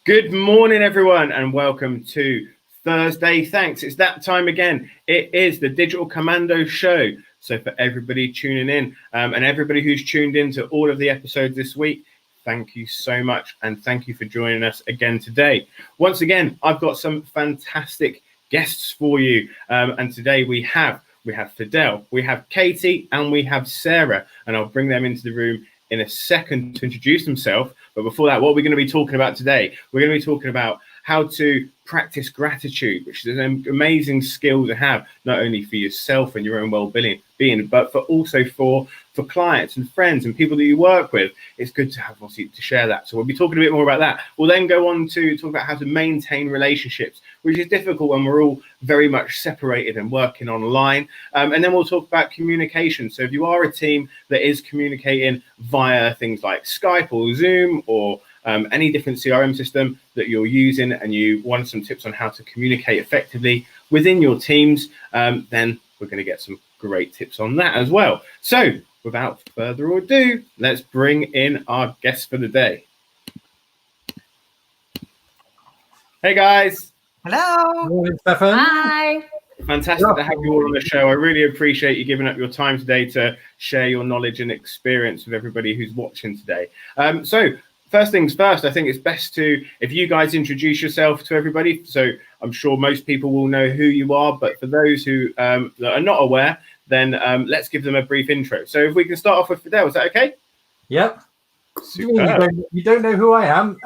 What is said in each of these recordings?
Good morning, everyone, and welcome to Thursday Thanks. It's that time again. It is the Digital Commando show. So for everybody tuning in and everybody who's tuned in to all of the episodes this week, thank you so much. And thank you for joining us again today. Once again, I've got some fantastic guests for you. And today we have Fidel, we have Katie, and we have Sarah. And I'll bring them into the room in a second to introduce themselves. But before that, what we're going to be talking about today, we're going to be talking about how to practice gratitude, which is an amazing skill to have, not only for yourself and your own well-being, but for also for clients and friends and people that you work with. It's good to have, obviously, to share that. So we'll be talking a bit more about that. We'll then go on to talk about how to maintain relationships, which is difficult when we're all very much separated and working online. And then we'll talk about communication. So if you are a team that is communicating via things like Skype or Zoom or any different CRM system that you're using, and you want some tips on how to communicate effectively within your teams, then we're going to get some great tips on that as well. So without further ado, let's bring in our guest for the day. Hey guys. Hello. Good morning, Stefan. Hi. Fantastic to have you all on the show. I really appreciate you giving up your time today to share your knowledge and experience with everybody who's watching today. So first things first, I think it's best to, if you guys introduce yourself to everybody. So I'm sure most people will know who you are, but for those who that are not aware, then let's give them a brief intro. So if we can start off with Fidel, is that okay? Yep. Superb. You don't know who I am.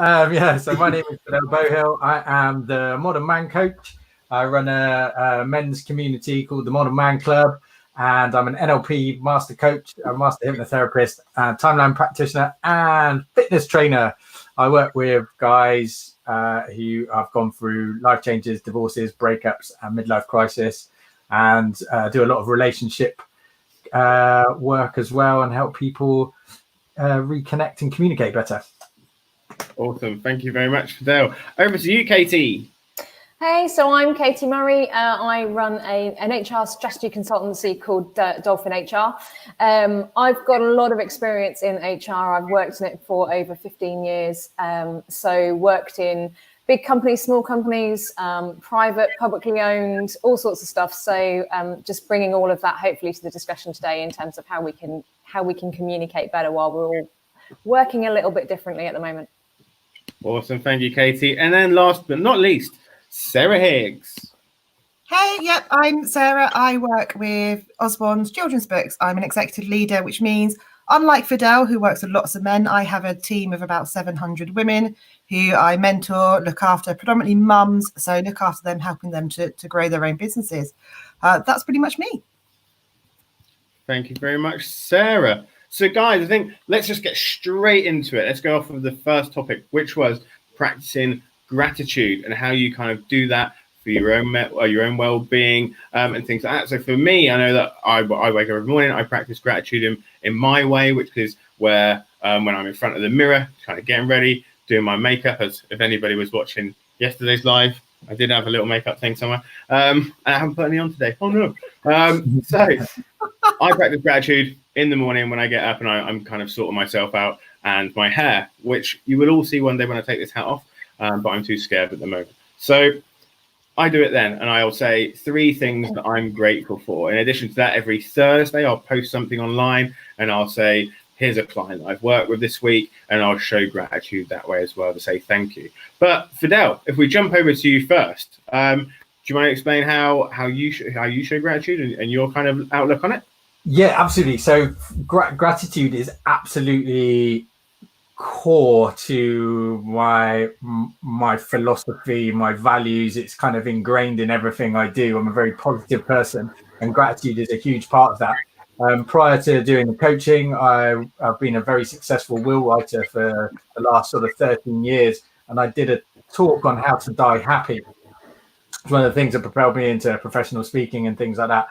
So my name is Fidel Beauhill. I am the Modern Man coach. I run a men's community called the Modern Man Club, and I'm an NLP master coach, a master hypnotherapist, timeline practitioner, and fitness trainer. I work with guys who have gone through life changes, divorces, breakups, and midlife crisis, and do a lot of relationship work as well, and help people reconnect and communicate better. Awesome. Thank you very much, Fidel. Over to you, Katie. Hey, so I'm Katie Murray. I run an HR strategy consultancy called Dolphin HR. I've got a lot of experience in HR. I've worked in it for over 15 years. So worked in big companies, small companies, private, publicly owned, all sorts of stuff. So just bringing all of that hopefully to the discussion today in terms of how we can communicate better while we're all working a little bit differently at the moment. Awesome. Thank you, Katie. And then last but not least, Sarah Higgs. Hey, yep, I'm Sarah. I work with Usborne's children's books. I'm an executive leader, which means, unlike Fidel, who works with lots of men, I have a team of about 700 women who I mentor, look after, predominantly mums, so look after them, helping them to grow their own businesses. That's pretty much me. Thank you very much, Sarah. So, guys, I think let's just get straight into it. Let's go off with the first topic, which was practicing gratitude and how you kind of do that for your own well-being and things like that. So for me, I know that I wake up every morning, I practice gratitude in my way, which is where when I'm in front of the mirror, kind of getting ready, doing my makeup. As if anybody was watching yesterday's live, I did have a little makeup thing somewhere. And I haven't put any on today. Oh no. So I practice gratitude in the morning when I get up, and I'm kind of sorting myself out, and my hair, which you will all see one day when I take this hat off. But I'm too scared at the moment. So I do it then, and I'll say 3 things that I'm grateful for. In addition to that, every Thursday, I'll post something online, and I'll say, here's a client that I've worked with this week, and I'll show gratitude that way as well to say thank you. But Fidel, if we jump over to you first, do you want to explain how you show gratitude and your kind of outlook on it? Yeah, absolutely. So gratitude is absolutely core to my philosophy, my values. It's kind of ingrained in everything I do. I'm a very positive person, and gratitude is a huge part of that. Prior to doing the coaching, I've been a very successful will writer for the last sort of 13 years, and I did a talk on how to die happy. It's one of the things that propelled me into professional speaking and things like that.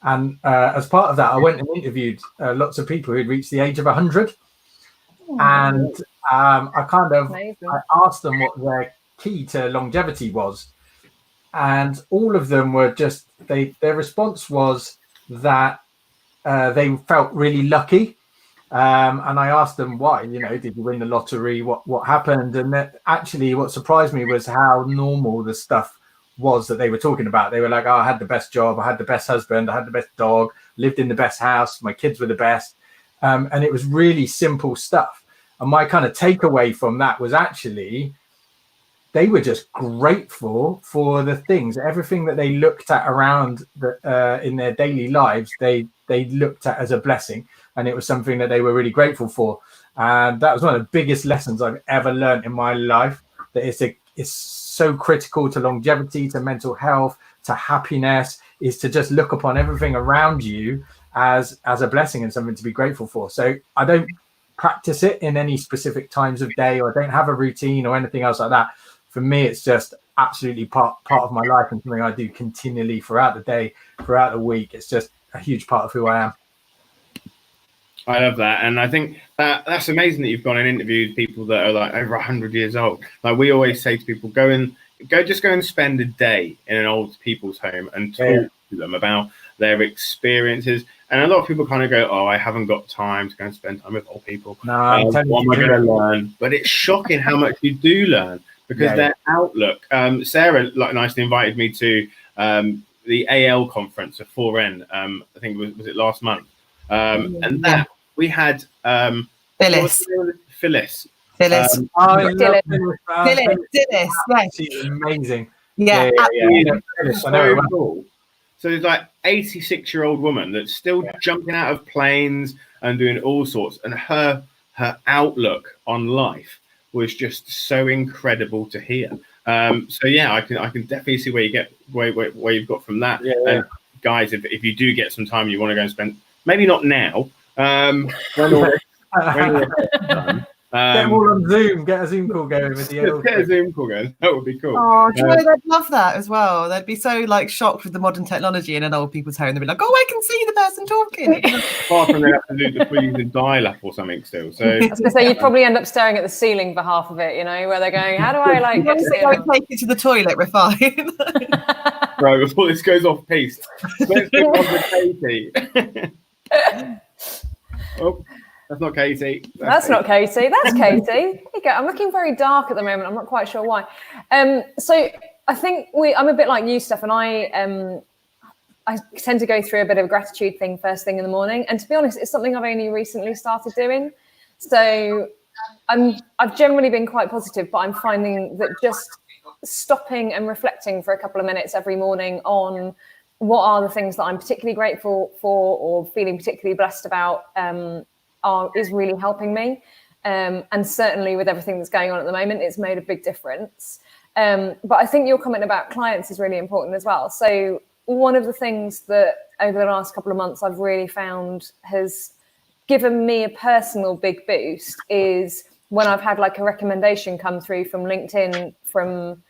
And as part of that, I went and interviewed lots of people who'd reached the age of 100. And I asked them what their key to longevity was, and all of them were just their response was that they felt really lucky And I asked them why, did you win the lottery? What happened? And that actually what surprised me was how normal the stuff was that they were talking about. They were like, oh, I had the best job, I had the best husband, I had the best dog, lived in the best house, my kids were the best. And it was really simple stuff. And my kind of takeaway from that was actually they were just grateful for the things, everything that they looked at around in their daily lives, they looked at as a blessing. And it was something that they were really grateful for. And that was one of the biggest lessons I've ever learned in my life, that it's so critical to longevity, to mental health, to happiness, is to just look upon everything around you as a blessing and something to be grateful for. So I don't practice it in any specific times of day, or I don't have a routine or anything else like that. For me, it's just absolutely part of my life and something I do continually throughout the day, throughout the week. It's just a huge part of who I am. I love that. And I think that's amazing that you've gone and interviewed people that are like over 100 years old. Like we always say to people, go and spend a day in an old people's home and talk to them about their experiences. And a lot of people kind of go, oh, I haven't got time to go and spend time with old people. No, what am I going to learn? But it's shocking how much you do learn, because their outlook. Sarah nicely invited me to the AL conference of 4N. I think was it last month? And that we had Phyllis. Phyllis. Phyllis. Yes. She's amazing. Yeah. Phyllis, I know. Cool. So there's like 86-year-old woman that's still jumping out of planes and doing all sorts, and her outlook on life was just so incredible to hear. So yeah, I can definitely see where you've got from that. And guys, if you do get some time, you want to go and spend, maybe not now, when get them all on Zoom. Get a Zoom call going with the Get a Zoom call going. That would be cool. Oh, do you know they'd love that as well? They'd be so shocked with the modern technology in an old people's home. They'd be like, "Oh, I can see the person talking." Apart from they have to do the freezing dial-up or something still. So I was going to say, you'd probably end up staring at the ceiling for half of it. Where they're going, "How do I get to see take it to the toilet? We're fine." Right, before this goes off piste, let's move on to Katie. Oh. That's not Katie. That's not Katie. That's Katie. There you go. I'm looking very dark at the moment. I'm not quite sure why. So I think I'm a bit like you, Stefan. I tend to go through a bit of a gratitude thing first thing in the morning. And to be honest, it's something I've only recently started doing. So I've generally been quite positive, but I'm finding that just stopping and reflecting for a couple of minutes every morning on what are the things that I'm particularly grateful for or feeling particularly blessed about is really helping me. And certainly with everything that's going on at the moment, it's made a big difference. But I think your comment about clients is really important as well. So one of the things that over the last couple of months I've really found has given me a personal big boost is when I've had a recommendation come through from LinkedIn from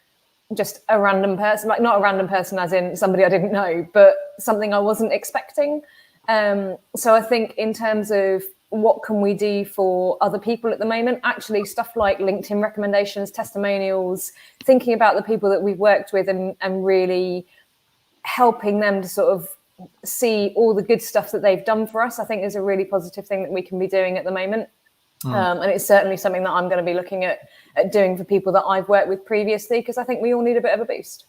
just a random person, not a random person as in somebody I didn't know, but something I wasn't expecting. So I think in terms of what can we do for other people at the moment, actually stuff like LinkedIn recommendations, testimonials, thinking about the people that we've worked with and really helping them to sort of see all the good stuff that they've done for us, I think is a really positive thing that we can be doing at the moment. And it's certainly something that I'm going to be looking at doing for people that I've worked with previously, because I think we all need a bit of a boost.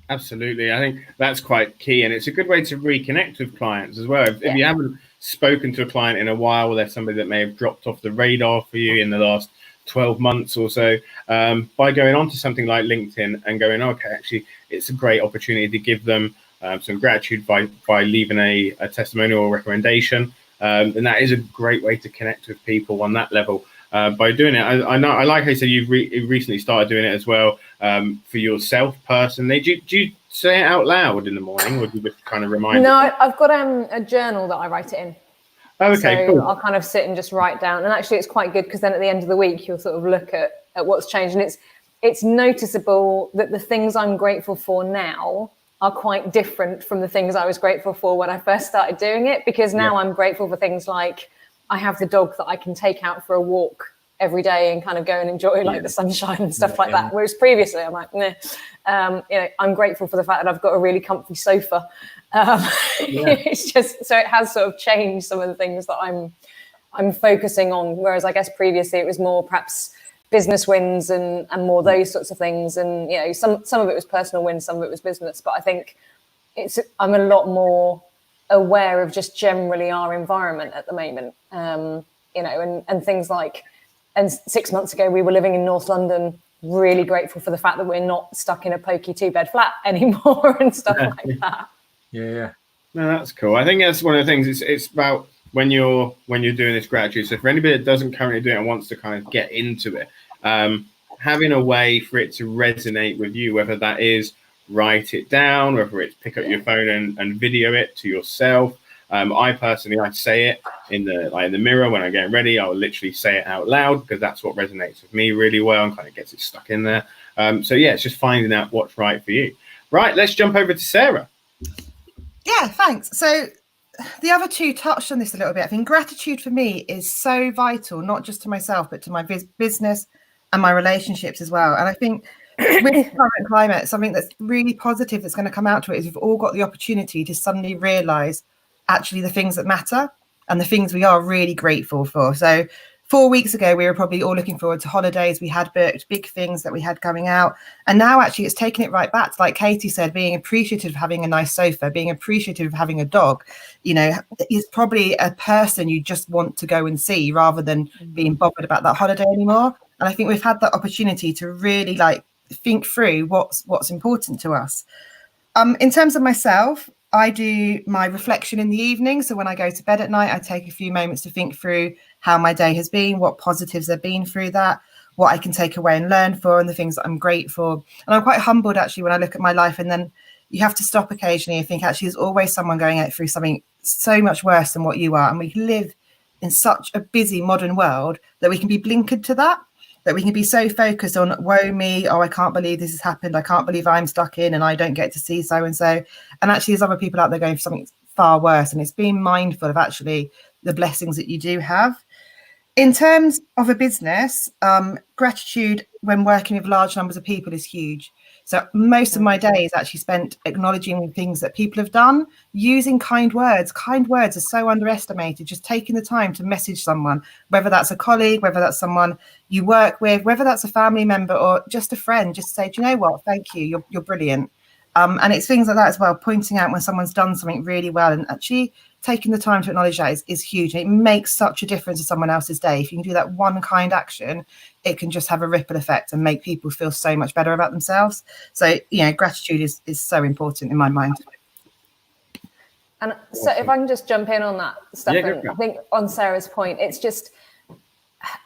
Absolutely. I think that's quite key. And it's a good way to reconnect with clients as well. If you haven't spoken to a client in a while, or there's somebody that may have dropped off the radar for you in the last 12 months or so, by going on to something like LinkedIn and going, okay, actually, it's a great opportunity to give them some gratitude by leaving a testimonial or recommendation. And that is a great way to connect with people on that level. By doing it, I know, I like how you said you've recently started doing it as well for yourself personally. Do you say it out loud in the morning, or do you just kind of remind? No, I've got a journal that I write it in. Oh, okay, so cool. I'll kind of sit and just write down, and actually it's quite good because then at the end of the week you'll sort of look at what's changed, and it's noticeable that the things I'm grateful for now are quite different from the things I was grateful for when I first started doing it, because now I'm grateful for things like I have the dog that I can take out for a walk every day and kind of go and enjoy the sunshine and stuff like that. Whereas previously I'm like, I'm grateful for the fact that I've got a really comfy sofa. It's just, so it has sort of changed some of the things that I'm I'm focusing on, whereas I guess previously it was more perhaps business wins and more those sorts of things. And, you know, some of it was personal wins, some of it was business. But I think I'm a lot more aware of just generally our environment at the moment, you know, and things like, and 6 months ago we were living in North London, really grateful for the fact that we're not stuck in a pokey 2-bed flat anymore and stuff like that. Yeah. No, that's cool. I think that's one of the things. It's about when you're doing this gratitude. So for anybody that doesn't currently do it and wants to kind of get into it, having a way for it to resonate with you, whether that is write it down, whether it's pick up your phone and video it to yourself. I personally, I say it in the mirror when I'm getting ready. I'll literally say it out loud because that's what resonates with me really well and kind of gets it stuck in there. So yeah, it's just finding out what's right for you. Right, let's jump over to Sarah. Yeah, thanks. So the other two touched on this a little bit. I think gratitude for me is so vital, not just to myself, but to my business and my relationships as well. And I think with the current climate, something that's really positive that's going to come out to it is we've all got the opportunity to suddenly realise actually the things that matter and the things we are really grateful for. So 4 weeks ago, we were probably all looking forward to holidays. We had booked big things that we had coming out. And now actually it's taken it right back to, like Katie said, being appreciative of having a nice sofa, being appreciative of having a dog, you know, is probably a person you just want to go and see rather than being bothered about that holiday anymore. And I think we've had that opportunity to really like think through what's important to us. In terms of myself, I do my reflection in the evening. So when I go to bed at night, I take a few moments to think through how my day has been, what positives have been through that, what I can take away and learn for, and the things that I'm grateful. And I'm quite humbled actually when I look at my life, and then you have to stop occasionally and think actually there's always someone going out through something so much worse than what you are. And we live in such a busy modern world that we can be blinkered to that we can be so focused on woe me, oh, I can't believe this has happened, I can't believe I'm stuck in and I don't get to see so and so. And actually there's other people out there going for something far worse, and it's being mindful of actually the blessings that you do have. In terms of a business, gratitude when working with large numbers of people is huge. So most of my day is actually spent acknowledging things that people have done, using kind words. Kind words are so underestimated. Just taking the time to message someone, whether that's a colleague, whether that's someone you work with, whether that's a family member or just a friend, just say, do you know what? Thank you. You're brilliant. And it's things like that as well, pointing out when someone's done something really well, and actually taking the time to acknowledge that is huge. And it makes such a difference to someone else's day. If you can do that one kind action, it can just have a ripple effect and make people feel so much better about themselves. So, you know, gratitude is so important in my mind. And so if I can just jump in on that, Stefan, Yeah, I think on Sarah's point, it's just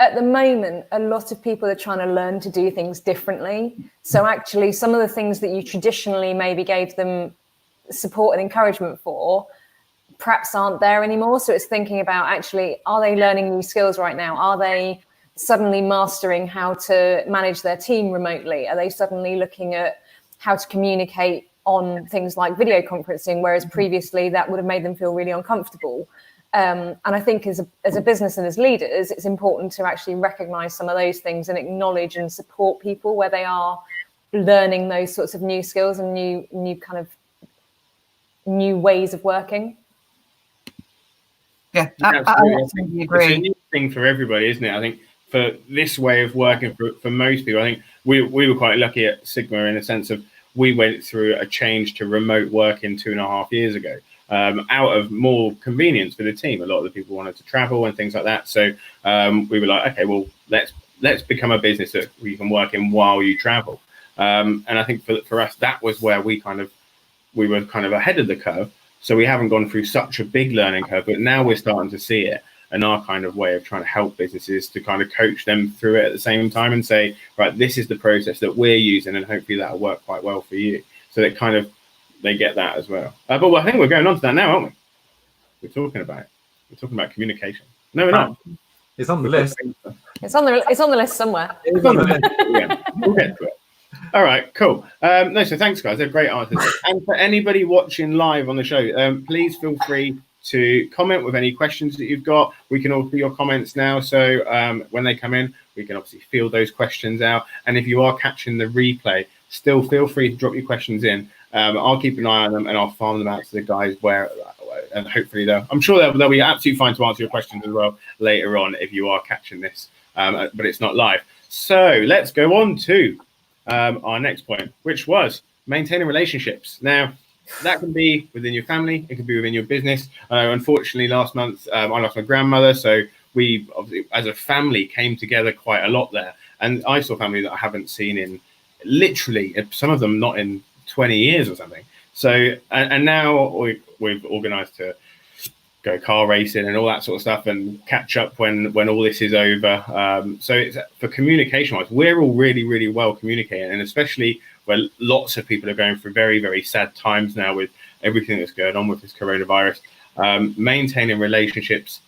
at the moment, a lot of people are trying to learn to do things differently. So actually some of the things that you traditionally maybe gave them support and encouragement for perhaps aren't there anymore. So it's thinking about actually, are they learning new skills right now? Are they suddenly mastering how to manage their team remotely? Are they suddenly looking at how to communicate on things like video conferencing, whereas previously that would have made them feel really uncomfortable? And I think as a business and as leaders, it's important to actually recognize some of those things and acknowledge and support people where they are learning those sorts of new skills and new ways of working. Yeah, I absolutely agree. It's a new thing for everybody, isn't it? I think for this way of working for most people, I think we were quite lucky at Sigma in the sense of we went through a change to remote working 2.5 years ago. Out of more convenience for the team. A lot of the people wanted to travel and things like that. So we were like, okay, well, let's become a business that we can work in while you travel. And I think for us, that was where we were kind of ahead of the curve. So we haven't gone through such a big learning curve, but now we're starting to see it. And our kind of way of trying to help businesses to kind of coach them through it at the same time and say, right, this is the process that we're using, and hopefully that'll work quite well for you. So that kind of they get that as well. But I think we're going on to that now, aren't we? We're talking about it. We're talking about communication. No, we're not. It's on the list. It's on the list somewhere. It's on the list. Yeah, we'll get to it. All right, cool. So thanks, guys. They're great answers. And for anybody watching live on the show, please feel free to comment with any questions that you've got. We can all see your comments now. So when they come in, we can obviously field those questions out. And if you are catching the replay, still feel free to drop your questions in. I'll keep an eye on them and I'll farm them out to the guys where and hopefully I'm sure they'll be absolutely fine to answer your questions as well later on if you are catching this, but it's not live. So let's go on to our next point, which was maintaining relationships. Now, that can be within your family, it can be within your business. Unfortunately, last month I lost my grandmother, so we obviously as a family came together quite a lot there. And I saw family that I haven't seen in literally, some of them not in 20 years or something. So, and now we've organised to go car racing and all that sort of stuff and catch up when all this is over. So it's, for communication wise, we're all really, really well communicating, and especially where lots of people are going through very, very sad times now with everything that's going on with this coronavirus. Maintaining relationships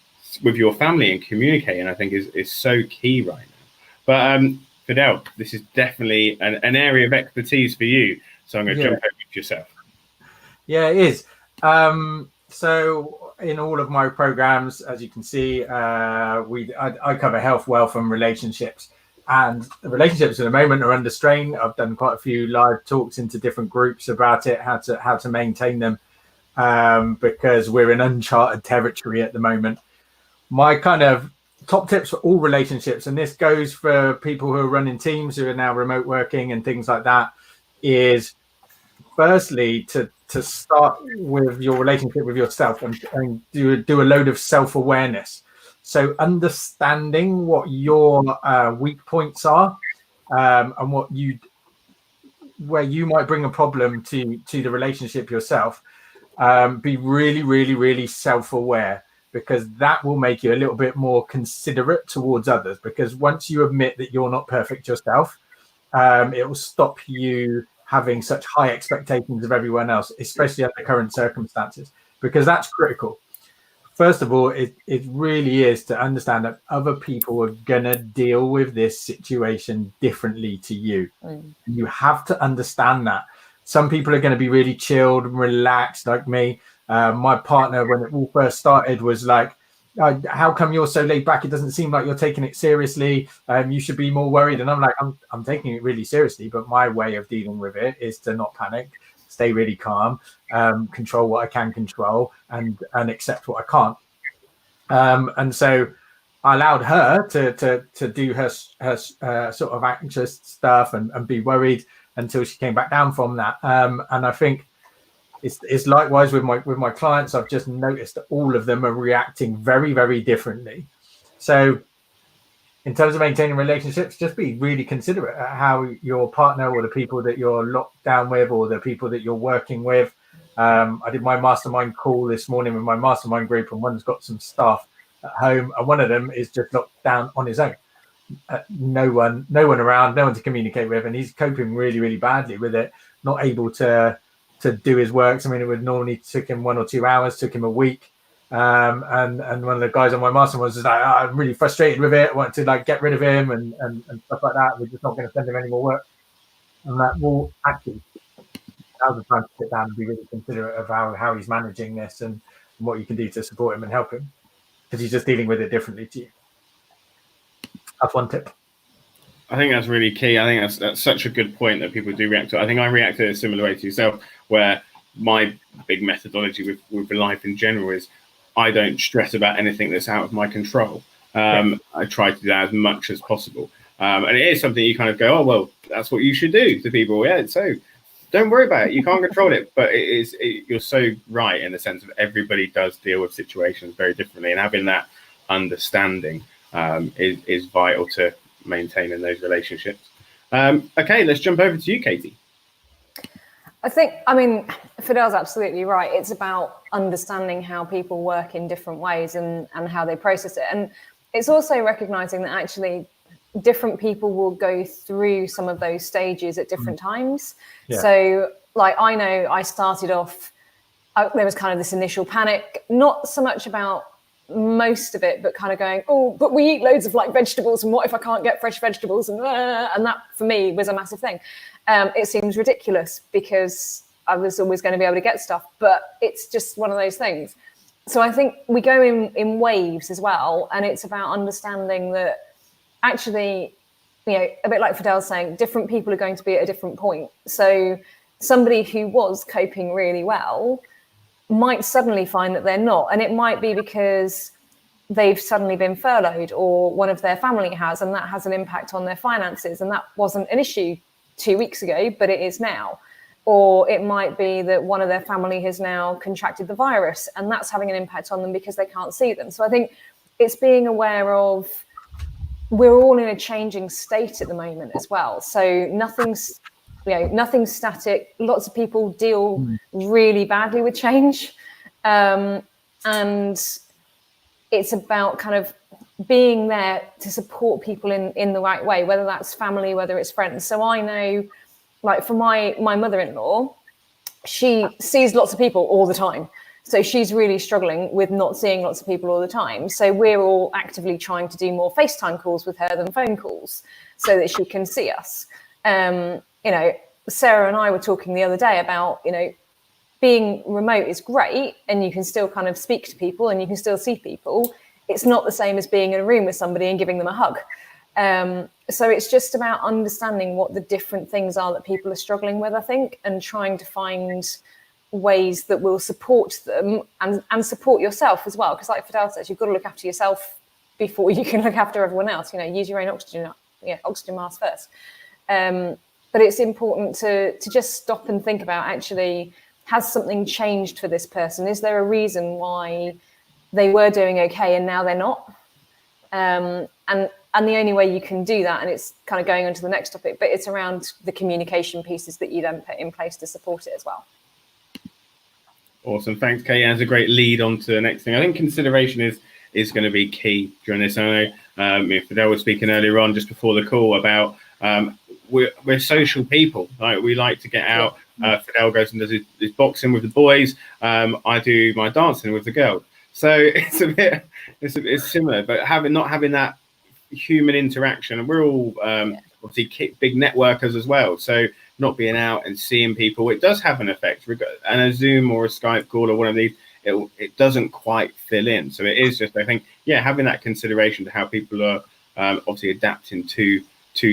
with your family and communicating, I think, is so key right now. But Fidel, this is definitely an area of expertise for you. So I'm going to jump over to yourself. Yeah, it is. So in all of my programs, as you can see, I cover health, wealth, and relationships. And the relationships at the moment are under strain. I've done quite a few live talks into different groups about it, how to maintain them, because we're in uncharted territory at the moment. My kind of top tips for all relationships, and this goes for people who are running teams who are now remote working and things like that, is firstly to start with your relationship with yourself and do a load of self-awareness. So understanding what your weak points are, and where you might bring a problem to the relationship yourself. Be really, really, really self-aware, because that will make you a little bit more considerate towards others. Because once you admit that you're not perfect yourself, it will stop you having such high expectations of everyone else, especially under current circumstances, because that's critical. First of all, it really is to understand that other people are going to deal with this situation differently to you. You have to understand that. Some people are going to be really chilled and relaxed, like me. My partner, when it all first started, was like, how come you're so laid back? It doesn't seem like you're taking it seriously. You should be more worried. And I'm like, I'm taking it really seriously, but my way of dealing with it is to not panic, stay really calm, control what I can control, and accept what I can't. And so I allowed her to do her sort of anxious stuff and be worried until she came back down from that. And I think it's likewise with my clients. I've just noticed that all of them are reacting very, very differently. So in terms of maintaining relationships, just be really considerate at how your partner or the people that you're locked down with or the people that you're working with. I did my mastermind call this morning with my mastermind group, and one's got some staff at home, and one of them is just locked down on his own. No one around, no one to communicate with, and he's coping really, really badly with it, not able to do his work. I mean, it would normally took him 1 or 2 hours, took him a week. And one of the guys on my mastermind was just like, I'm really frustrated with it. I want to like get rid of him and stuff like that. We're just not going to send him any more work. And that will actually, now's the time to sit down and be really considerate of how he's managing this and what you can do to support him and help him, because he's just dealing with it differently to you. That's one tip. I think that's really key. I think that's such a good point that people do react to. I think I reacted a similar way to yourself, where my big methodology with life in general is I don't stress about anything that's out of my control. I try to do that as much as possible. And it is something you kind of go, oh, well, that's what you should do to people. Yeah, so don't worry about it. You can't control it. But you're so right in the sense of everybody does deal with situations very differently. And having that understanding is vital to maintaining those relationships. Okay, let's jump over to you, Katie. I mean, Fidel's absolutely right. It's about understanding how people work in different ways and how they process it. And it's also recognizing that actually different people will go through some of those stages at different times. Yeah. So like, I know I started off, there was kind of this initial panic, not so much about most of it, but kind of going, oh, but we eat loads of like vegetables, and what if I can't get fresh vegetables? And that for me was a massive thing. It seems ridiculous because I was always going to be able to get stuff, but it's just one of those things. So I think we go in waves as well, and it's about understanding that actually, you know, a bit like Fidel's saying, different people are going to be at a different point. So somebody who was coping really well might suddenly find that they're not. And it might be because they've suddenly been furloughed, or one of their family has, and that has an impact on their finances. And that wasn't an issue 2 weeks ago, but it is now. Or it might be that one of their family has now contracted the virus, and that's having an impact on them because they can't see them. So I think it's being aware of, we're all in a changing state at the moment as well. So nothing's static. Lots of people deal really badly with change. And it's about kind of being there to support people in the right way, whether that's family, whether it's friends. So I know, like for my mother-in-law, she sees lots of people all the time. So she's really struggling with not seeing lots of people all the time. So we're all actively trying to do more FaceTime calls with her than phone calls so that she can see us. Sarah and I were talking the other day about, being remote is great and you can still kind of speak to people and you can still see people. It's not the same as being in a room with somebody and giving them a hug. So it's just about understanding what the different things are that people are struggling with, I think, and trying to find ways that will support them and support yourself as well. Because like Fidel says, you've got to look after yourself before you can look after everyone else. Use your own oxygen mask first. But it's important to just stop and think about, actually, has something changed for this person? Is there a reason why they were doing okay and now they're not? And the only way you can do that, and it's kind of going on to the next topic, but it's around the communication pieces that you then put in place to support it as well. Awesome. Thanks, Kate. That's a great lead on to the next thing. I think consideration is going to be key during this. I know Fidel was speaking earlier on just before the call about we're social people. Right? We like to get out. Fidel goes and does his boxing with the boys. I do my dancing with the girls. So it's similar, but not having that human interaction, and we're all obviously big networkers as well. So not being out and seeing people, it does have an effect. And a Zoom or a Skype call or one of these, it doesn't quite fill in. So it is just, I think, having that consideration to how people are obviously adapting to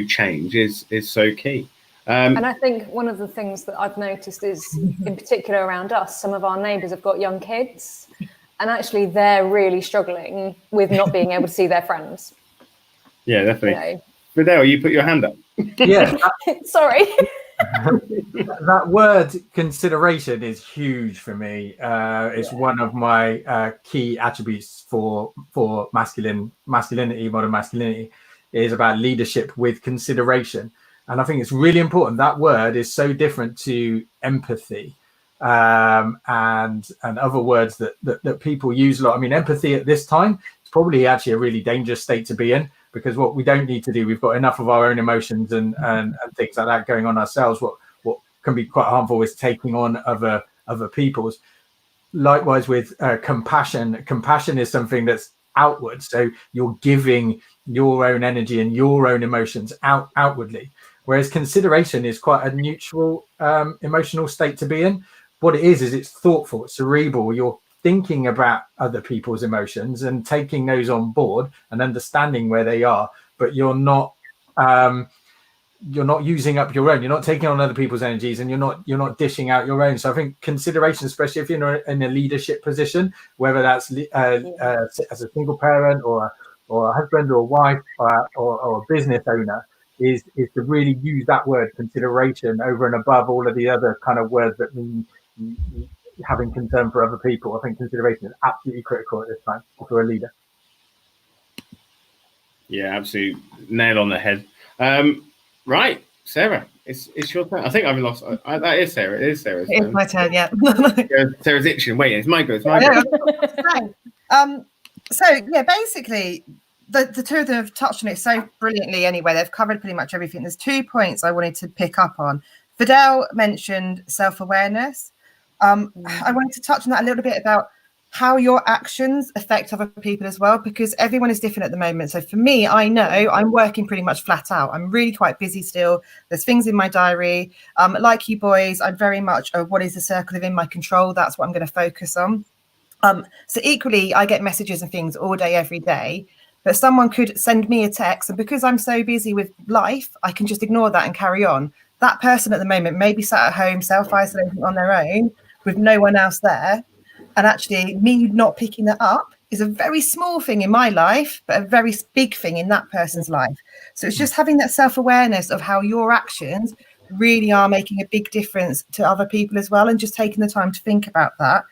change is so key. And I think one of the things that I've noticed is, in particular around us, some of our neighbours have got young kids, and actually they're really struggling with not being able to see their friends. Yeah, definitely. Fidel, you put your hand up. Yeah. Sorry. That word consideration is huge for me. It's one of my key attributes for masculinity, modern masculinity, is about leadership with consideration. And I think it's really important. That word is so different to empathy and other words that people use a lot. I mean, empathy at this time is probably actually a really dangerous state to be in, because what we don't need to do, we've got enough of our own emotions and things like that going on ourselves. What can be quite harmful is taking on other people's. Likewise with compassion. Compassion is something that's outward. So you're giving your own energy and your own emotions outwardly. Whereas consideration is quite a neutral emotional state to be in. What it is it's thoughtful, it's cerebral. You're thinking about other people's emotions and taking those on board and understanding where they are, but you're not using up your own. You're not taking on other people's energies, and you're not dishing out your own. So I think consideration, especially if you're in a leadership position, whether that's as a single parent or a husband or a wife or a business owner, is to really use that word consideration over and above all of the other kind of words that mean having concern for other people. I think consideration is absolutely critical at this time for a leader. Yeah, absolutely. Nail on the head. Right, Sarah, it's your turn. I think I've lost. That is Sarah. It is Sarah's turn. It's my turn, yeah. Sarah's itching. Wait, it's my go. So yeah, basically, the two of them have touched on it so brilliantly anyway. They've covered pretty much everything. There's 2 points I wanted to pick up on. Fidel mentioned self-awareness. I wanted to touch on that a little bit about how your actions affect other people as well, because everyone is different at the moment. So for me, I know I'm working pretty much flat out. I'm really quite busy still. There's things in my diary. Like you boys, I'm very much what is the circle of in my control? That's what I'm going to focus on. So equally, I get messages and things all day, every day. But someone could send me a text, and because I'm so busy with life, I can just ignore that and carry on. That person at the moment may be sat at home, self-isolating on their own with no one else there. And actually, me not picking that up is a very small thing in my life, but a very big thing in that person's life. So it's just having that self-awareness of how your actions really are making a big difference to other people as well, and just taking the time to think about that.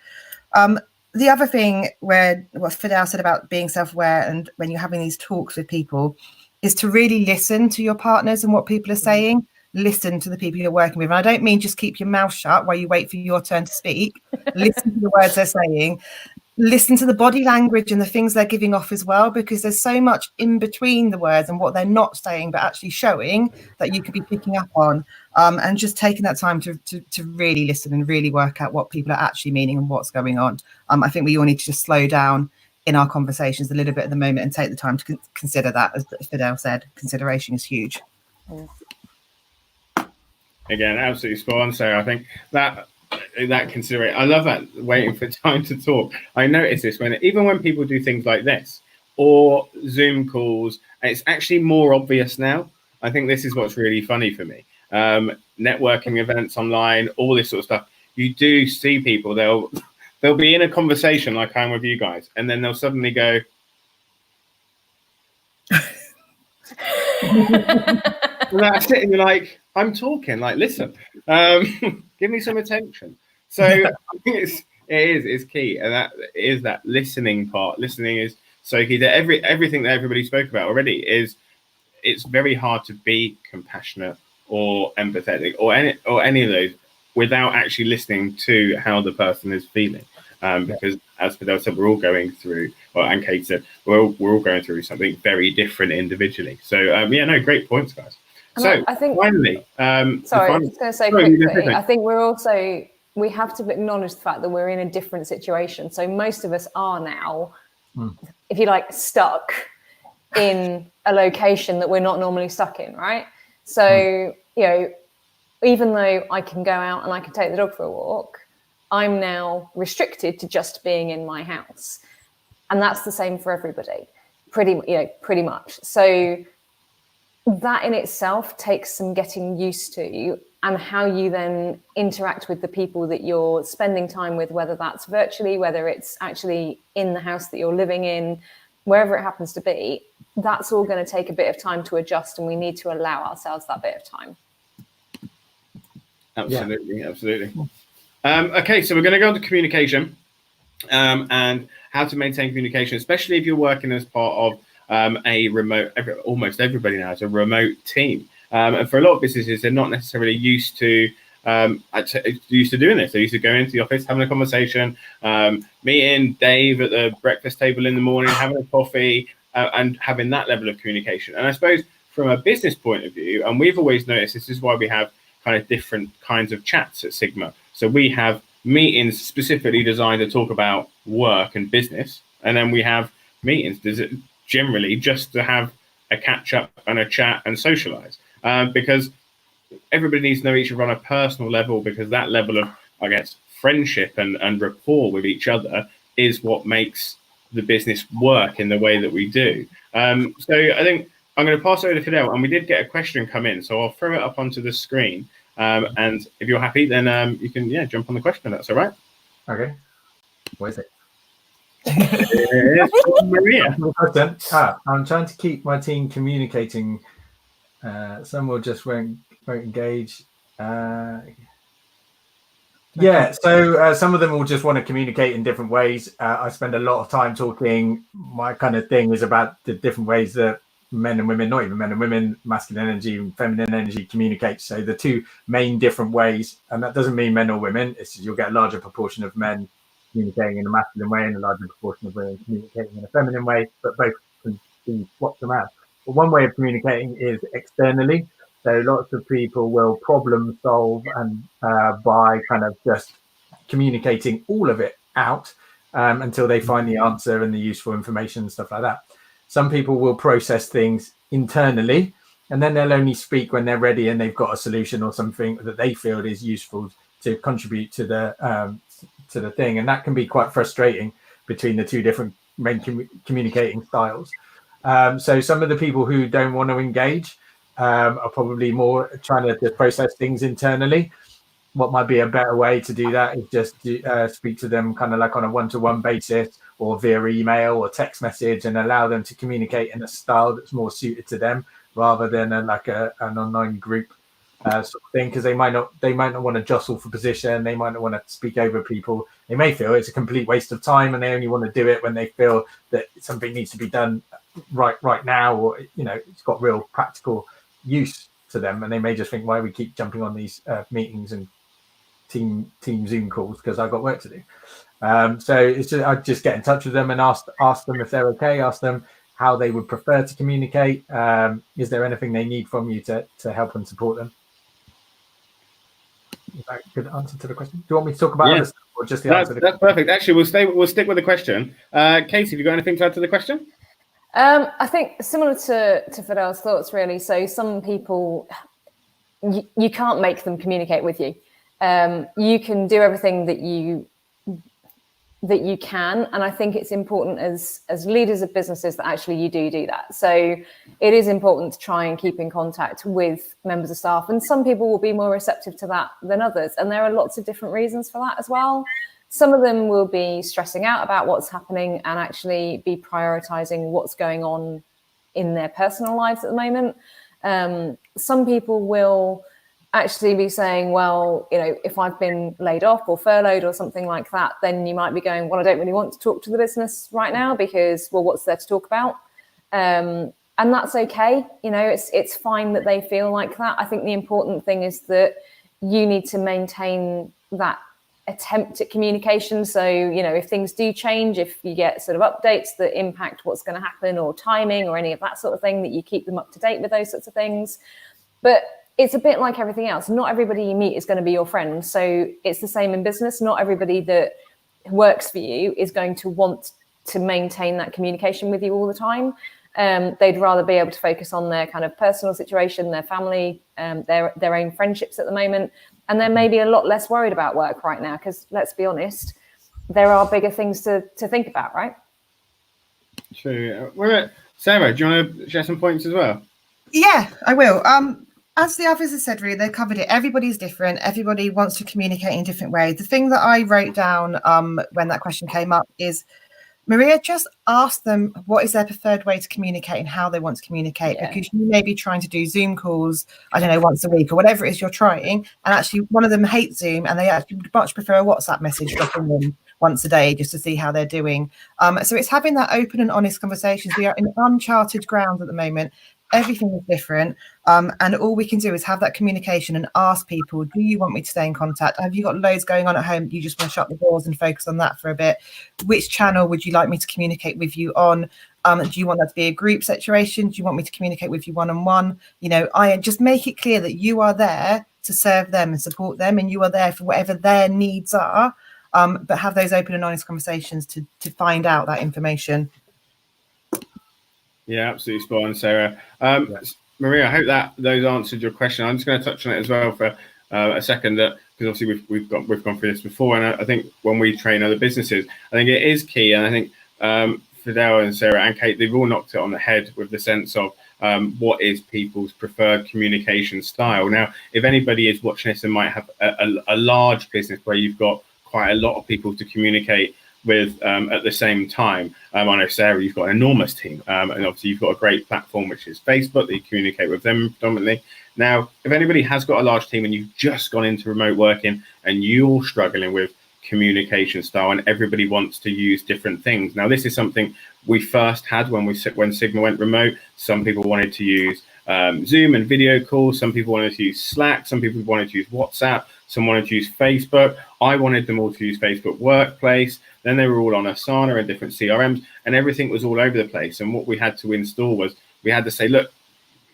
The other thing, where what Fidel said about being self-aware and when you're having these talks with people, is to really listen to your partners and what people are saying. Listen to the people you're working with. And I don't mean just keep your mouth shut while you wait for your turn to speak. Listen to the words they're saying. Listen to the body language and the things they're giving off as well, because there's so much in between the words and what they're not saying but actually showing that you could be picking up on, and just taking that time to really listen and really work out what people are actually meaning and what's going on. I think we all need to just slow down in our conversations a little bit at the moment and take the time to consider that. As Fidel said, consideration is huge. Again, absolutely spot on. So I think that consideration, I love that, waiting for time to talk. I notice this even when people do things like this or Zoom calls, it's actually more obvious now. I think this is what's really funny for me. Networking events online, all this sort of stuff. You do see people, they'll be in a conversation like I'm with you guys, and then they'll suddenly go, and that's it, and you're like, I'm talking, like, listen, give me some attention. So I think it's key, and that is that listening part. Listening is so key to everything that everybody spoke about already. It's very hard to be compassionate or empathetic or any of those without actually listening to how the person is feeling. Because as Fidel said, we're all going through, and Kate said, we're all going through something very different individually. So great points, guys. So I think finally, I was going to say quickly, I think we have to acknowledge the fact that we're in a different situation. So most of us are now, if you like, stuck in a location that we're not normally stuck in, right? So, even though I can go out and I can take the dog for a walk, I'm now restricted to just being in my house. And that's the same for everybody, pretty much. So that in itself takes some getting used to, and how you then interact with the people that you're spending time with, whether that's virtually, whether it's actually in the house that you're living in, wherever it happens to be, that's all going to take a bit of time to adjust, and we need to allow ourselves that bit of time. Absolutely. Okay, so we're going to go on to communication and how to maintain communication, especially if you're working as part of a remote, almost everybody now has a remote team. And for a lot of businesses, they're not necessarily used to doing this. They used to go into the office, having a conversation, meeting Dave at the breakfast table in the morning, having a coffee, and having that level of communication. And I suppose from a business point of view, and we've always noticed, this is why we have kind of different kinds of chats at Sigma. So we have meetings specifically designed to talk about work and business, and then we have meetings generally just to have a catch up and a chat and socialize, because everybody needs to know each other on a personal level, because that level of, I guess, friendship and rapport with each other is what makes the business work in the way that we do. So I think I'm going to pass over to Fidel, and we did get a question come in, so I'll throw it up onto the screen. And if you're happy, then you can jump on the question. That's all right. Okay. What is it? Maria. I'm trying to keep my team communicating. Some will just won't engage. So some of them will just want to communicate in different ways. I spend a lot of time talking. My kind of thing is about the different ways that men and women, not even men and women, masculine energy and feminine energy communicate. So the two main different ways, and that doesn't mean men or women. It's you'll get a larger proportion of men communicating in a masculine way and a larger proportion of women communicating in a feminine way, but both can be swapped them out. But one way of communicating is externally. So lots of people will problem solve and by kind of just communicating all of it out until they find the answer and the useful information and stuff like that. Some people will process things internally, and then they'll only speak when they're ready and they've got a solution or something that they feel is useful to contribute to the thing. And that can be quite frustrating between the two different main communicating styles. So some of the people who don't want to engage are probably more trying to process things internally. what might be a better way to do that is just speak to them kind of like on a one-to-one basis, or via email or text message, and allow them to communicate in a style that's more suited to them, rather than an online group sort of thing, because they might not want to jostle for position. They might not want to speak over people. They may feel it's a complete waste of time, and they only want to do it when they feel that something needs to be done right now, or it's got real practical use to them, and they may just think, why we keep jumping on these meetings and team Zoom calls, because I've got work to do. So it's just, I'd just get in touch with them and ask them if they're okay, ask them how they would prefer to communicate. Is there anything they need from you to help and support them? Is that a good answer to the question? Do you want me to talk about other stuff, or just the answer? That's perfect. Actually, we'll stick with the question. Katie, have you got anything to add to the question? I think similar to Fidel's thoughts, really. So some people, you can't make them communicate with you. You can do everything that you can, and I think it's important as leaders of businesses that actually you do that. So it is important to try and keep in contact with members of staff, and some people will be more receptive to that than others, and there are lots of different reasons for that as well. Some of them will be stressing out about what's happening and actually be prioritizing what's going on in their personal lives at the moment. Some people will actually be saying, well, if I've been laid off or furloughed or something like that, then you might be going, well, I don't really want to talk to the business right now because, well, what's there to talk about? And that's okay. It's fine that they feel like that. I think the important thing is that you need to maintain that attempt at communication. So, if things do change, if you get sort of updates that impact what's going to happen, or timing or any of that sort of thing, that you keep them up to date with those sorts of things. But it's a bit like everything else. Not everybody you meet is going to be your friend. So it's the same in business. Not everybody that works for you is going to want to maintain that communication with you all the time. They'd rather be able to focus on their kind of personal situation, their family, their own friendships at the moment. And they're maybe a lot less worried about work right now, because let's be honest, there are bigger things to think about, right? True. Sarah, do you want to share some points as well? Yeah, I will. As the others have said, really, they covered it. Everybody's different. Everybody wants to communicate in different ways. The thing that I wrote down when that question came up is, Maria, just ask them what is their preferred way to communicate and how they want to communicate, because you may be trying to do Zoom calls, I don't know, once a week or whatever it is you're trying. And actually one of them hates Zoom and they actually much prefer a WhatsApp message dropping them once a day just to see how they're doing. So it's having that open and honest conversations. We are in uncharted ground at the moment. Everything is different. And all we can do is have that communication and ask people, do you want me to stay in contact? Have you got loads going on at home? You just want to shut the doors and focus on that for a bit? Which channel would you like me to communicate with you on? Do you want that to be a group situation? Do you want me to communicate with you one-on-one? I just make it clear that you are there to serve them and support them, and you are there for whatever their needs are. But have those open and honest conversations to find out that information. Yeah, absolutely spot on, Sarah. Maria, I hope that those answered your question. I'm just going to touch on it as well for a second, because obviously we've gone through this before, and I think when we train other businesses, I think it is key, and I think Fidel and Sarah and Kate, they've all knocked it on the head with the sense of what is people's preferred communication style. Now, if anybody is watching this and might have a large business where you've got quite a lot of people to communicate with at the same time. I know, Sarah, you've got an enormous team, and obviously you've got a great platform, which is Facebook, that you communicate with them predominantly. Now, if anybody has got a large team and you've just gone into remote working and you're struggling with communication style and everybody wants to use different things. Now, this is something we first had when Sigma went remote. Some people wanted to use Zoom and video calls. Some people wanted to use Slack. Some people wanted to use WhatsApp. Some wanted to use Facebook. I wanted them all to use Facebook Workplace. Then they were all on Asana and different CRMs, and everything was all over the place. And what we had to install was, we had to say, look,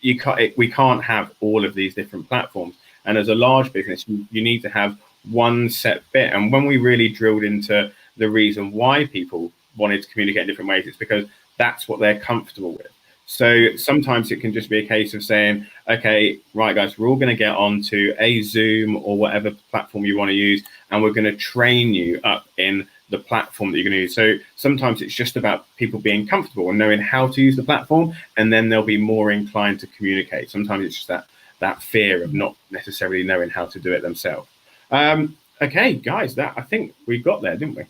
we can't have all of these different platforms. And as a large business, you need to have one set bit. And when we really drilled into the reason why people wanted to communicate in different ways, it's because that's what they're comfortable with. So sometimes it can just be a case of saying, okay, right, guys, we're all going to get onto a Zoom or whatever platform you want to use, and we're going to train you up in the platform that you're going to use. So sometimes it's just about people being comfortable and knowing how to use the platform, and then they'll be more inclined to communicate. Sometimes it's just that fear of not necessarily knowing how to do it themselves. Okay, guys, that I think we got there, didn't we?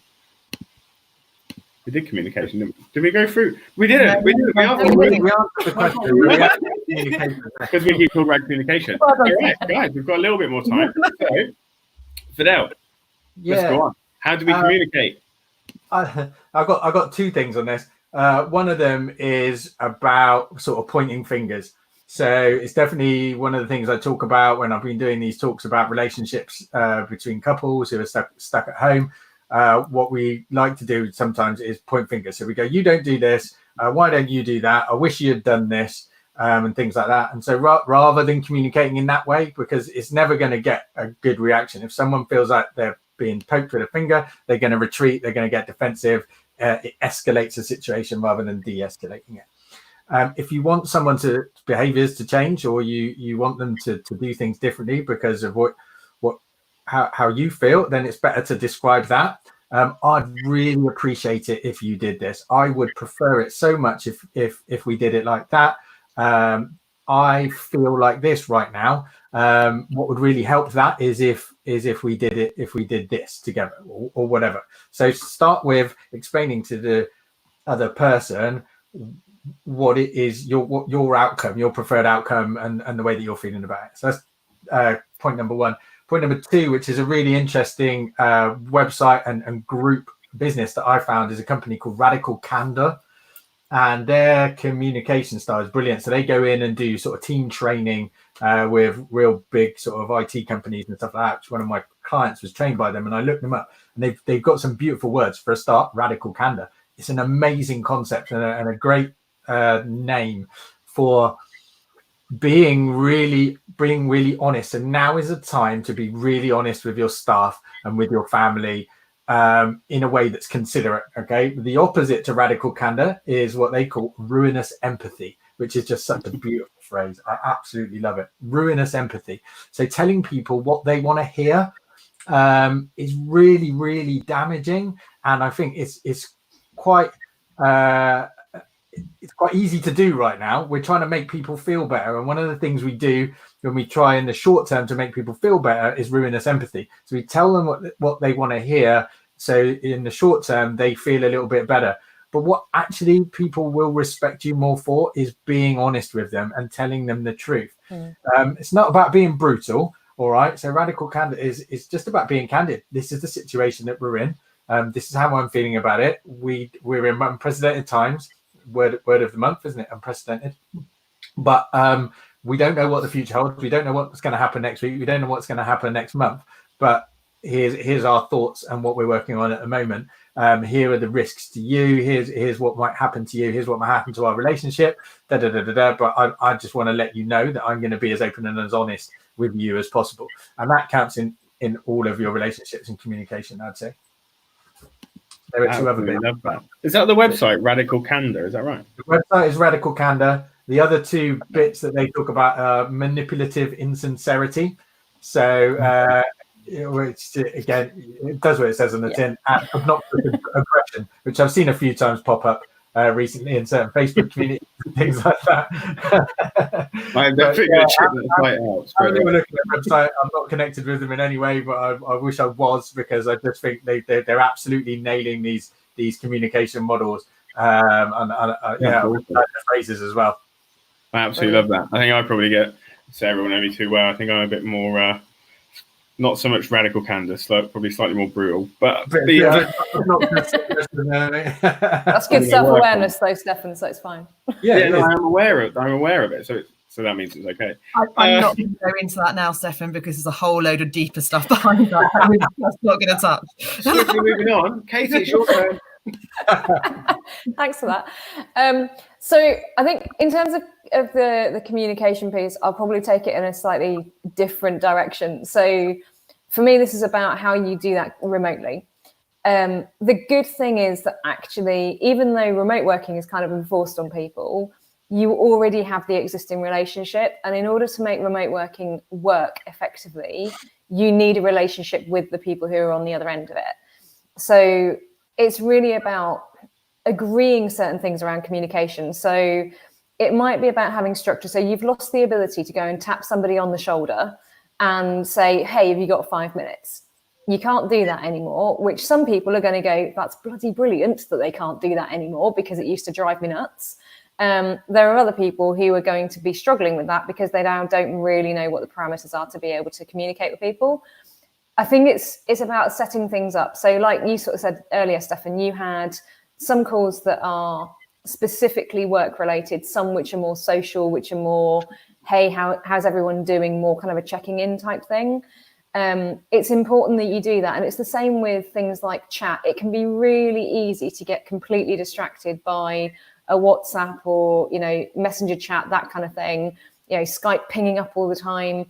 We did communication, didn't we? Did we go through? We didn't. No, We didn't. We answered the question. because we keep talking about communication. All right, guys, we've got a little bit more time. So, Fidel, let's go on. How do we communicate? I got two things on this. One of them is about sort of pointing fingers. So it's definitely one of the things I talk about when I've been doing these talks about relationships between couples who are stuck at home. What we like to do sometimes is point fingers. So we go, you don't do this. Why don't you do that? I wish you had done this, and things like that. And so rather than communicating in that way, because it's never going to get a good reaction. If someone feels like they're being poked with a finger, they're going to retreat. They're going to get defensive. It escalates the situation rather than de-escalating it. If you want someone's behaviors to change, or you want them to do things differently because of how you feel, then it's better to describe that. I'd really appreciate it if you did this. I would prefer it so much if we did it like that. I feel like this right now. What would really help that is if we did this together, or whatever. So start with explaining to the other person what it is, your outcome, your preferred outcome, and the way that you're feeling about it. So that's point number one. Point number two, which is a really interesting website and group business that I found, is a company called Radical Candor, and their communication style is brilliant. So they go in and do sort of team training with real big sort of IT companies and stuff like that. One of my clients was trained by them, and I looked them up, and they've got some beautiful words. For a start, Radical Candor. It's an amazing concept and a great name for being really honest. And now is a time to be really honest with your staff and with your family in a way that's considerate. Okay, the opposite to radical candor is what they call ruinous empathy, which is just such a beautiful phrase. I absolutely love it. Ruinous empathy. So telling people what they want to hear is really damaging, and I think it's quite easy to do right now. We're trying to make people feel better, and one of the things we do when we try in the short term to make people feel better is ruinous empathy. So we tell them what they want to hear, so in the short term they feel a little bit better. But what actually people will respect you more for is being honest with them and telling them the truth. It's not about being brutal. All right, so radical candor is just about being candid. This is the situation that we're in. This is how I'm feeling about it. We're in unprecedented times. Word of the month, isn't it? Unprecedented. But we don't know what the future holds. We don't know what's going to happen next week. We don't know what's going to happen next month. But here's our thoughts and what we're working on at the moment. Here are the risks to you. Here's what might happen to you. Here's what might happen to our relationship. But I just want to let you know that I'm going to be as open and as honest with you as possible. And that counts in all of your relationships and communication, I'd say. There are two other bits. Love that. Is that the website, Radical Candor? Is that right? The website is Radical Candor. The other two bits that they talk about are manipulative insincerity. So, which again, it does what it says on the tin, and obnoxious aggression, which I've seen a few times pop up recently in certain Facebook communities and things like that. I'm definitely going to check that site out. I'm looking at the website. I'm not connected with them in any way, but I wish I was, because I just think they're absolutely nailing these communication models and phrases as well. I absolutely love that. I think I probably get Sarah will know me too well. I think I'm a bit more not so much radical candor, probably slightly more brutal. But that's good self-awareness, though, Stefan. So it's fine. No, I'm aware of it. So that means it's okay. I'm not going to go into that now, Stefan, because there's a whole load of deeper stuff behind that. That's not going to touch. Swiftly moving on, Katie, it's your turn. Thanks for that. So I think in terms of the communication piece, I'll probably take it in a slightly different direction. So for me, this is about how you do that remotely. The good thing is that actually, even though remote working is kind of enforced on people, you already have the existing relationship. And in order to make remote working work effectively, you need a relationship with the people who are on the other end of it. So it's really about agreeing certain things around communication. So it might be about having structure. So you've lost the ability to go and tap somebody on the shoulder and say, hey, have you got 5 minutes? You can't do that anymore, which some people are going to go, that's bloody brilliant that they can't do that anymore because it used to drive me nuts. There are other people who are going to be struggling with that because they now don't really know what the parameters are to be able to communicate with people. I think it's about setting things up. So like you sort of said earlier, Stefan, you had some calls that are specifically work related, some which are more social, which are more, hey, how's everyone doing, more kind of a checking in type thing. It's important that you do that. And it's the same with things like chat. It can be really easy to get completely distracted by a WhatsApp or, messenger chat, that kind of thing, Skype pinging up all the time.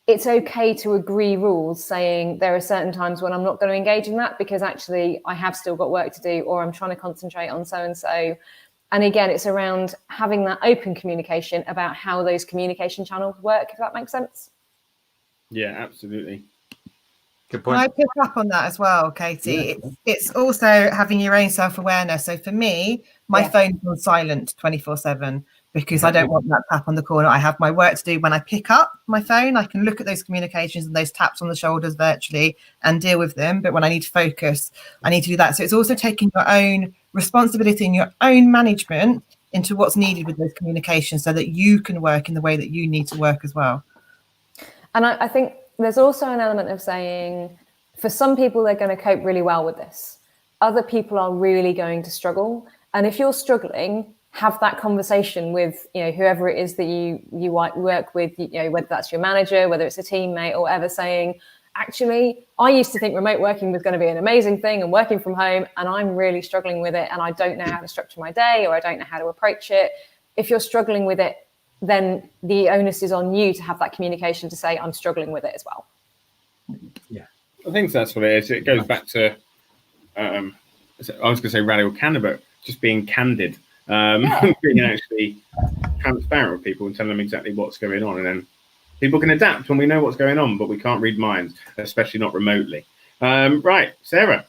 It's okay to agree rules saying there are certain times when I'm not going to engage in that because actually I have still got work to do, or I'm trying to concentrate on so-and-so. And again, it's around having that open communication about how those communication channels work, if that makes sense. Yeah, absolutely. Good point. Can I pick up on that as well, Katie? Yeah. It's also having your own self-awareness. So for me, my phone's on silent 24/7 because I don't want that tap on the corner. I have my work to do. When I pick up my phone, I can look at those communications and those taps on the shoulders virtually and deal with them. But when I need to focus, I need to do that. So it's also taking your own responsibility and your own management into what's needed with those communications so that you can work in the way that you need to work as well. And I think there's also an element of saying, for some people, they're going to cope really well with this. Other people are really going to struggle. And if you're struggling, have that conversation with, whoever it is that you work with, whether that's your manager, whether it's a teammate or whatever, saying, actually, I used to think remote working was going to be an amazing thing and working from home, and I'm really struggling with it. And I don't know how to structure my day, or I don't know how to approach it. If you're struggling with it, then the onus is on you to have that communication to say, I'm struggling with it as well. Yeah, I think that's what it is. It goes back to, I was going to say radical candor, but just being candid, being actually transparent with people and telling them exactly what's going on. And then people can adapt when we know what's going on, but we can't read minds, especially not remotely. Right, Sarah.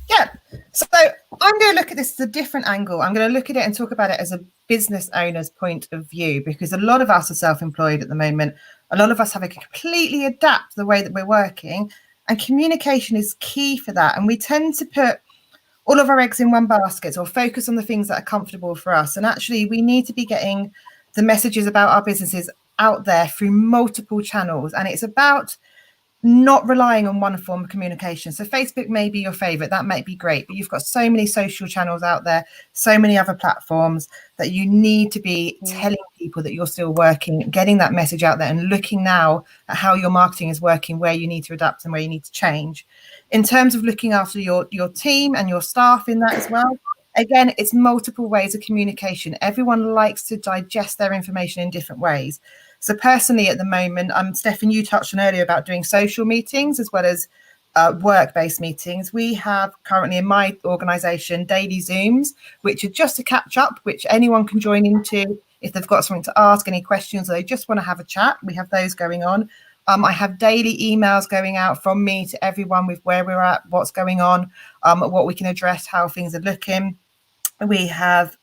Yeah, so I'm going to look at this as a different angle. I'm going to look at it and talk about it as a business owner's point of view, because a lot of us are self-employed at the moment. A lot of us have to completely adapt the way that we're working, and communication is key for that. And we tend to put all of our eggs in one basket or focus on the things that are comfortable for us. And actually, we need to be getting the messages about our businesses out there through multiple channels. And it's about not relying on one form of communication. So Facebook may be your favorite, that might be great, but you've got so many social channels out there, so many other platforms that you need to be telling people that you're still working, getting that message out there, and looking now at how your marketing is working, where you need to adapt and where you need to change. In terms of looking after your team and your staff in that as well, again, it's multiple ways of communication. Everyone likes to digest their information in different ways. So personally, at the moment, Stefan, you touched on earlier about doing social meetings as well as work-based meetings. We have currently in my organisation daily Zooms, which are just to catch up, which anyone can join into if they've got something to ask, any questions, or they just want to have a chat. We have those going on. I have daily emails going out from me to everyone with where we're at, what's going on, what we can address, how things are looking. We have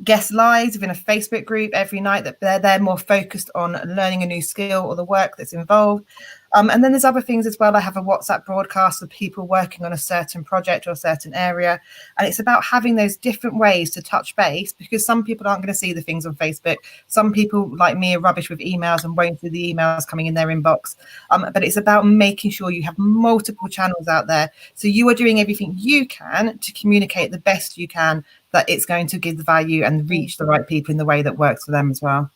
guest lives within a Facebook group every night that they're more focused on learning a new skill or the work that's involved. And then there's other things as well. I have a WhatsApp broadcast of people working on a certain project or a certain area. And it's about having those different ways to touch base, because some people aren't going to see the things on Facebook. Some people like me are rubbish with emails and won't see the emails coming in their inbox. But it's about making sure you have multiple channels out there. So you are doing everything you can to communicate the best you can, that it's going to give the value and reach the right people in the way that works for them as well.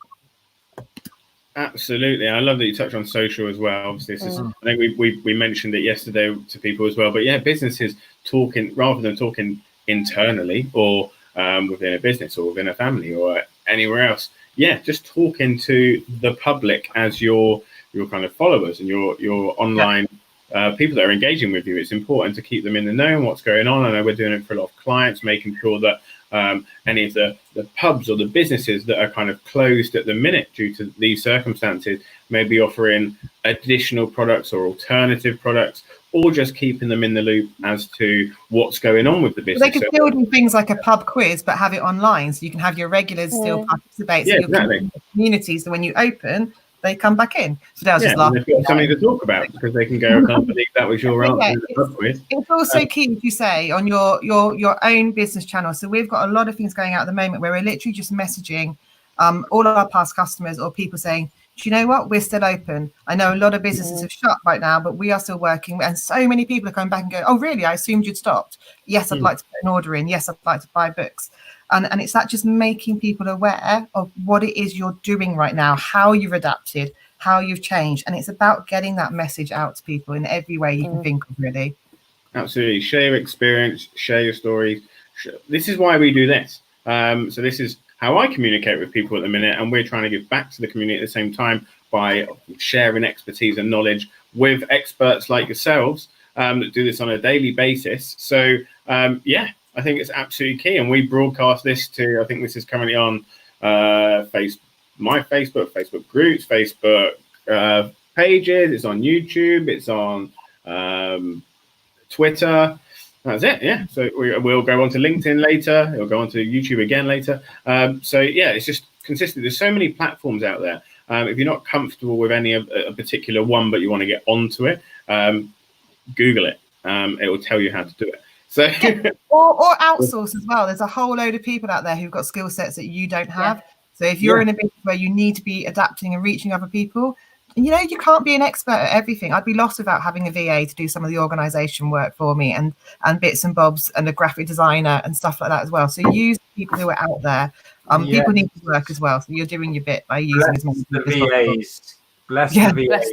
Absolutely. I love that you touched on social as well. Obviously, this is, I think we mentioned it yesterday to people as well. But yeah, businesses talking, rather than talking internally or within a business or within a family or anywhere else. Yeah, just talking to the public as your kind of followers and your online people that are engaging with you. It's important to keep them in the know and what's going on. I know we're doing it for a lot of clients, making sure that any of the pubs or the businesses that are kind of closed at the minute due to these circumstances may be offering additional products or alternative products, or just keeping them in the loop as to what's going on with the business. They could still do things like a pub quiz, but have it online, so you can have your regulars still participate. So exactly. Community, so when you open, they come back in. Fidel's just and laughing. they've got something to talk about because they can go, I can't believe that was your answer. It's also key to say on your own business channel. So we've got a lot of things going out at the moment where we're literally just messaging all of our past customers or people saying, do you know what? We're still open. I know a lot of businesses have shut right now, but we are still working. And so many people are coming back and going, oh, really? I assumed you'd stopped. Yes, I'd like to put an order in. Yes, I'd like to buy books. And it's that just making people aware of what it is you're doing right now, how you've adapted, how you've changed. And it's about getting that message out to people in every way you can think of, really. Absolutely. Share your experience, share your stories. This is why we do this. So this is how I communicate with people at the minute, and we're trying to give back to the community at the same time by sharing expertise and knowledge with experts like yourselves that do this on a daily basis. So I think it's absolutely key, and we broadcast this to, I think this is currently on my Facebook groups, Facebook pages, it's on YouTube, it's on Twitter. That's it, yeah. So we'll go on to LinkedIn later. It'll go on to YouTube again later. It's just consistent. There's so many platforms out there. If you're not comfortable with any of a particular one, but you want to get onto it, Google it. It will tell you how to do it. So or outsource as well. There's a whole load of people out there who've got skill sets that you don't have. Yeah. So if you're in a business where you need to be adapting and reaching other people, you can't be an expert at everything. I'd be lost without having a VA to do some of the organization work for me and bits and bobs and a graphic designer and stuff like that as well. So use people who are out there. People need to work as well. So you're doing your bit by using as many the VAs. Bless the VAs.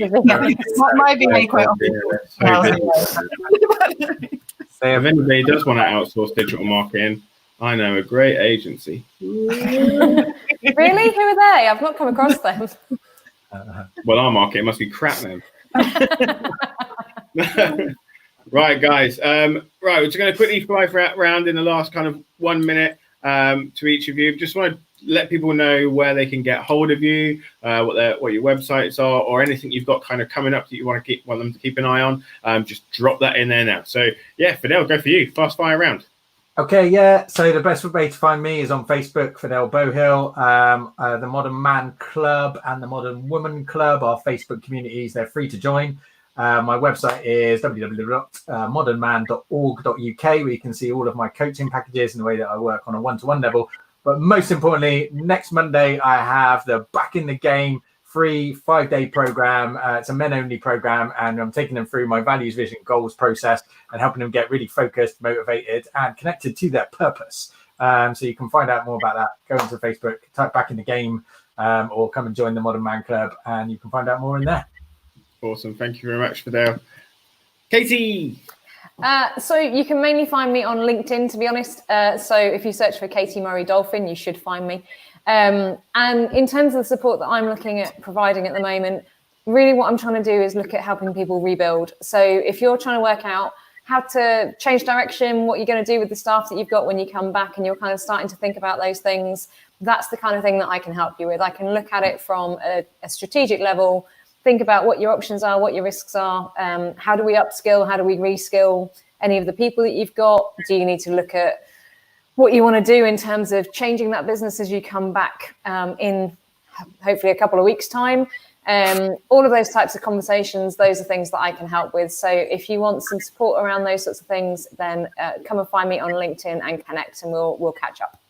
My VA quite often. If anybody does want to outsource digital marketing, I know a great agency. Really? Who are they? I've not come across them. Well, our market must be crap then. Right, guys. We're just going to quickly fly around in the last kind of 1 minute to each of you. Just want to let people know where they can get hold of you, what your websites are, or anything you've got kind of coming up that you want them to keep an eye on. Just drop that in there now. So yeah, Fidel, go for you. Fast fire round. Okay, yeah. So the best way to find me is on Facebook, Fidel Beauhill. The Modern Man Club and the Modern Woman Club are Facebook communities. They're free to join. My website is www.modernman.org.uk, where you can see all of my coaching packages and the way that I work on a one-to-one level. But most importantly, next Monday, I have the Back in the Game free 5-day program. It's a men-only program, and I'm taking them through my values, vision, goals process and helping them get really focused, motivated, and connected to their purpose. So you can find out more about that. Go into Facebook, type Back in the Game, or come and join the Modern Man Club, and you can find out more in there. Awesome. Thank you very much, Fidel. Katie. So you can mainly find me on LinkedIn, to be honest. So if you search for Katie Murray Dolphin, you should find me. And in terms of the support that I'm looking at providing at the moment, really what I'm trying to do is look at helping people rebuild. So if you're trying to work out how to change direction, what you're going to do with the staff that you've got when you come back, and you're kind of starting to think about those things, that's the kind of thing that I can help you with. I can look at it from a strategic level, think about what your options are, what your risks are, how do we upskill, how do we reskill any of the people that you've got? Do you need to look at what you want to do in terms of changing that business as you come back in hopefully a couple of weeks' time? All of those types of conversations, those are things that I can help with. So if you want some support around those sorts of things, then come and find me on LinkedIn and connect, and we'll catch up.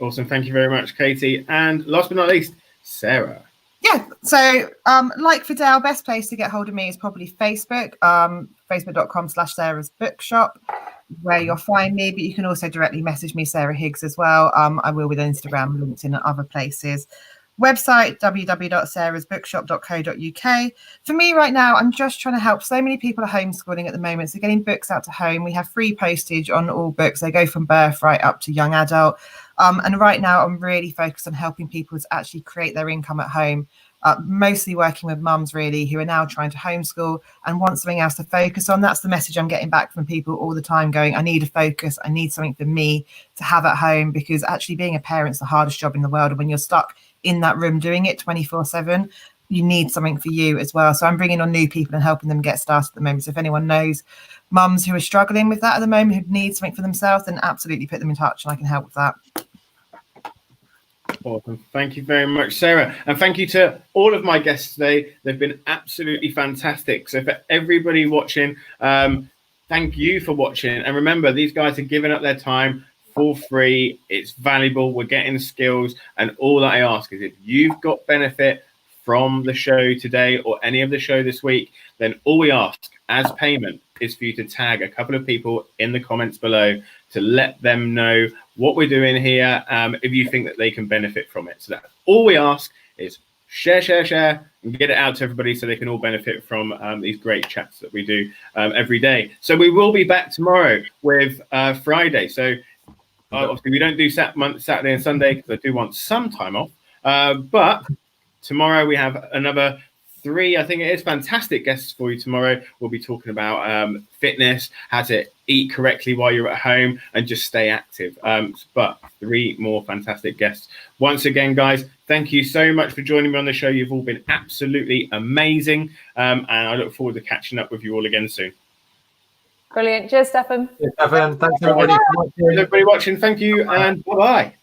Awesome. Thank you very much, Katie. And last but not least, Sarah. Yeah, so like Fidel, best place to get hold of me is probably Facebook, facebook.com/Sarah's Bookshop, where you'll find me, but you can also directly message me, Sarah Higgs, as well. I will with Instagram, LinkedIn, and other places. Website, www.sarahsbookshop.co.uk. For me right now, I'm just trying to help. So many people are homeschooling at the moment, so getting books out to home. We have free postage on all books. They go from birth right up to young adult. And right now, I'm really focused on helping people to actually create their income at home, mostly working with mums, really, who are now trying to homeschool and want something else to focus on. That's the message I'm getting back from people all the time, going, I need a focus. I need something for me to have at home, because actually being a parent is the hardest job in the world. And when you're stuck in that room doing it 24/7, you need something for you as well. So I'm bringing on new people and helping them get started at the moment. So if anyone knows mums who are struggling with that at the moment, who need something for themselves, then absolutely put them in touch and I can help with that. Awesome. Thank you very much, Sarah. And thank you to all of my guests today. They've been absolutely fantastic. So for everybody watching, thank you for watching. And remember, these guys are giving up their time for free. It's valuable. We're getting skills. And all that I ask is if you've got benefit from the show today or any of the show this week, then all we ask as payment is for you to tag a couple of people in the comments below to let them know what we're doing here, if you think that they can benefit from it. So that's all we ask is share, and get it out to everybody so they can all benefit from these great chats that we do every day. So we will be back tomorrow with Friday. So obviously we don't do Saturday and Sunday because I do want some time off. But tomorrow we have another 3, I think it is, fantastic guests for you tomorrow. We'll be talking about fitness, how to eat correctly while you're at home, and just stay active. But 3 more fantastic guests. Once again, guys, thank you so much for joining me on the show. You've all been absolutely amazing. And I look forward to catching up with you all again soon. Brilliant. Cheers, Stefan. Stefan, thanks everybody for watching. Everybody watching, thank you, and bye-bye.